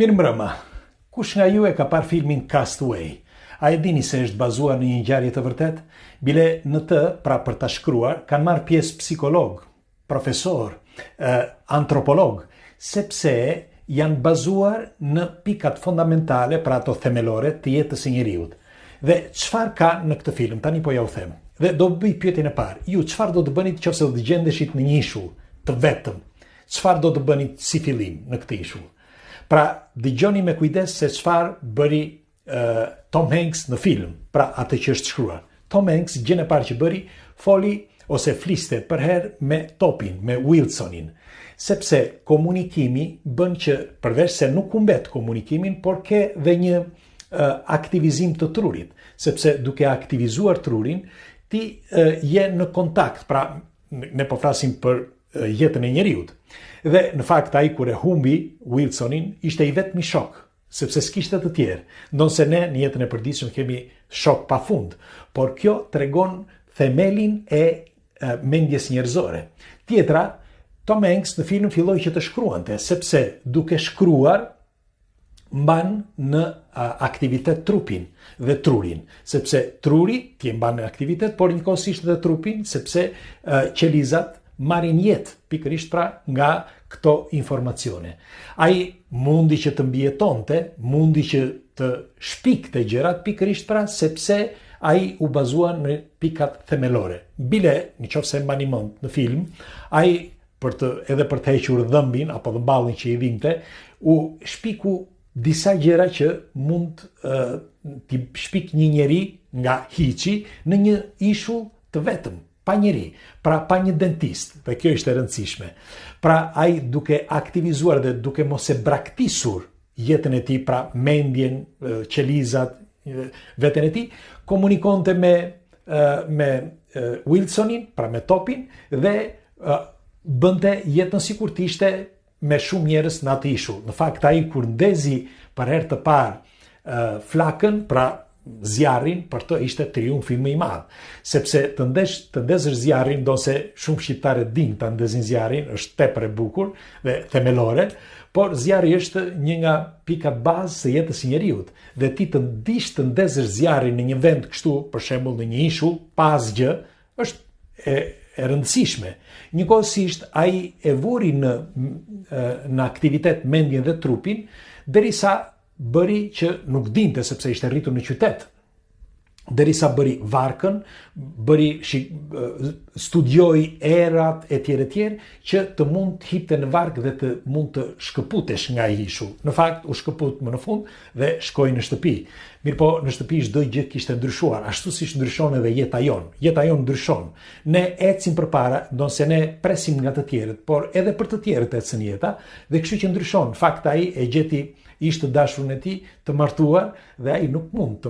Mirë mbrëma, kush nga ju e ka parë filmin Castaway? A e dini se është bazuar në një ngjarje të vërtet? Bile në të, pra për ta shkruar, kanë marrë pjesë psikolog, profesor, antropolog, sepse janë bazuar në pikat fundamentale, pra ato themelore të jetës së njeriut. Dhe çfarë ka në këtë film? Tani po ja u them. Dhe do bëj pyetjen e parë. Ju çfarë do të bëni nëse do të gjendeshit në një ishull të vetëm? Çfarë do të bëni si fillim në këtë ishull? Pra, dëgjoni me kujdes se çfarë bëri Tom Hanks në film, pra atë që është shkruar. Tom Hanks, gjën e parë që bëri, foli ose fliste për herë me Topin, me Wilsonin, sepse komunikimi bën që përveç se nuk humbet komunikimin, por ke dhe një aktivizim të trurit, sepse duke aktivizuar trurin, ti je në kontakt, pra ne po flasim për jetën e njeriut. Dhe në fakt ai kur e humbi Wilsonin ishte i vetmi shok, sepse s'kishte të tjerë. Ndonse ne në jetën e përditshme kemi shok pafund, por kjo tregon themelin e mendjes njerëzore. Tjetra, Tom Hanks në film filloi që të shkruante, sepse duke shkruar mban në aktivitet trupin dhe trurin, sepse truri ti e mban në aktivitet, por njëkohësisht dhe trupin, sepse qelizat marrin jetë pikërisht pra nga këto informacione. Ai mundi që të mbijetonte, mundi që të shpikte gjërat pikërisht pra sepse ai u bazua në pikat themelore. Bile, nëse mbani mend në film, ai edhe për të hequr dhëmbin apo dhëmballin që i dhinte, u shpiku disa gjëra që mund t'i shpik një njeri nga hiçi në një ishull të vetëm, pa njeri, pra pa një dentist, dhe kjo ishte e rëndësishme. Pra ai duke aktivizuar dhe duke mos e braktisur jetën e tij, pra mendjen, qelizat, veten e tij, komunikonte me Wilsonin, pra me Topin, dhe bënte jetën sikur të ishte me shumë njerëz në atë ishull. Në fakt ai kur ndezi për herë të parë flakën, pra zjarrin, për të ishte triumfi më i madh, sepse të ndezësh zjarrin, ndonse shumë shqiptarë dinë ta ndezin zjarrin, është tepër e bukur dhe themelore, por zjarri është një nga pikat bazë së jetës së njeriut, dhe ti të dish të ndezësh zjarrin në një vend kështu, për shembull në një ishull, pa asgjë, është e rëndësishme. Njëkohësisht ai e vuri në aktivitet mendjen dhe trupin, derisa bëri që nuk dinte sepse ishte rritur në qytet. Derisa bëri varkën, studioi erat e tjerë që të mund të hipte në varkë dhe të mund të shkëputesh nga ai ishull. Në fakt u shkëput më në fund dhe shkoi në shtëpi. Mirëpo në shtëpi çdo gjë kishte ndryshuar, ashtu siç ndryshon edhe jeta jon. Jeta jon ndryshon. Ne ecim përpara, ndonse ne presim nga të tjerët, por edhe për të tjerët ecën jeta dhe kështu që ndryshon. Në fakt ai e gjeti ishte dashurën e tij të martuar dhe ai nuk mund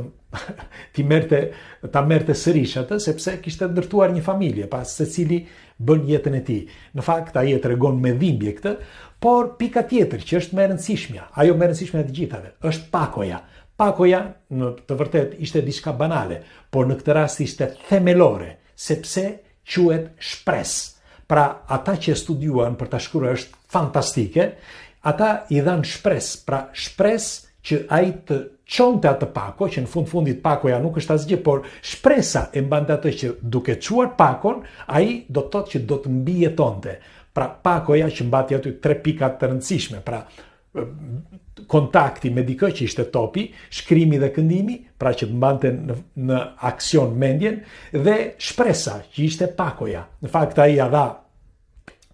ta merrte sërish atë sepse kishte ndërtuar një familje, pas secili bën jetën e tij. Në fakt ai e tregon me dhimbje këtë, por pika tjetër që është më e rëndësishmja, ajo më e rëndësishme e të gjithave, është pakoja. Pakoja në të vërtet ishte diçka banale, por në këtë rast ishte themelore, sepse quhet shpresë. Pra ata që studiuan për ta shkruar është fantastike. Ata i dhanë shpresë, pra shpresë që ai të çonte atë pako, që në fundit pakoja nuk është asgjë, por shpresa e mbante atë që duke çuar pakon, ai do të thotë që do të mbijetonte. Pra pakoja që mbati aty 3 pika të rëndësishme, pra kontakti me dikë që ishte Topi, shkrimi dhe këndimi, pra që të mbante në aksion mendjen, dhe shpresa që ishte pakoja. Në fakt ai ja dha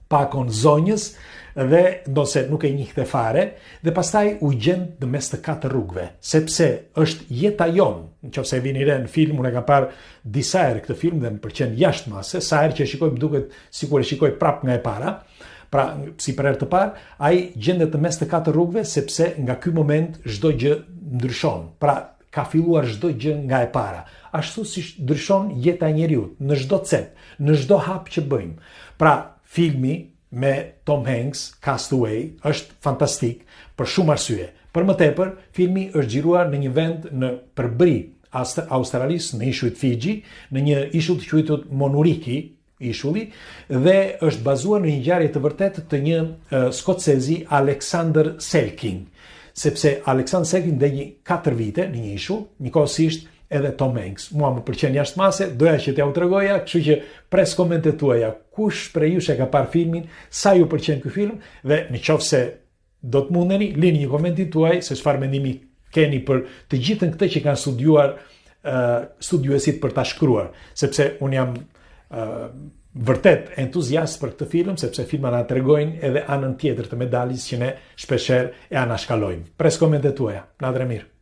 pakon zonjës, dhe ndonse nuk e njihte fare, dhe pastaj u gjend në mes të 4 rrugëve, sepse është jeta jon. Nëse vini re në film, unë e kam parë disa herë këtë film dhe më pëlqen jashtëmase, sa herë që shikoj më duket sikur e shikoj prap nga e para. Pra, si për herë të parë, ai gjendet në mes të 4 rrugëve sepse nga ky moment çdo gjë ndryshon. Pra, ka filluar çdo gjë nga e para. Ashtu si ndryshon jeta e njeriut, në çdo cep, në çdo hap që bëjmë. Pra, filmi me Tom Hanks, Castaway, është fantastik për shumë arsye. Për më tepër, filmi është xhiruar në një vend në përbri Australisë, në ishujt Fiji, në një ishull të quajtur Monuriki, ishulli, dhe është bazuar në një ngjarje të vërtetë të një skocezi, Alexander Selking. sepse Aleksandr Sekin ndegi 4 vite në një ishull, njëkohësisht edhe Tom Hanks. Mua më pëlqen jashtëmase, doja që t'ja u tregoja, kështu që pres komentet tuaja. Kush prej jush e ka parë filmin, sa ju pëlqen ky film dhe nëse do të mundeni, lini një komentin tuaj se çfarë mendimi keni për të gjithën këtë që kanë studiuar studiuesit për ta shkruar, sepse un jam vërtet entuziast për këtë film, sepse filma na tregojnë edhe anën tjetër të medaljes që ne shpeshherë e anashkalojmë. Pres komentet tuaja. Natëre mirë.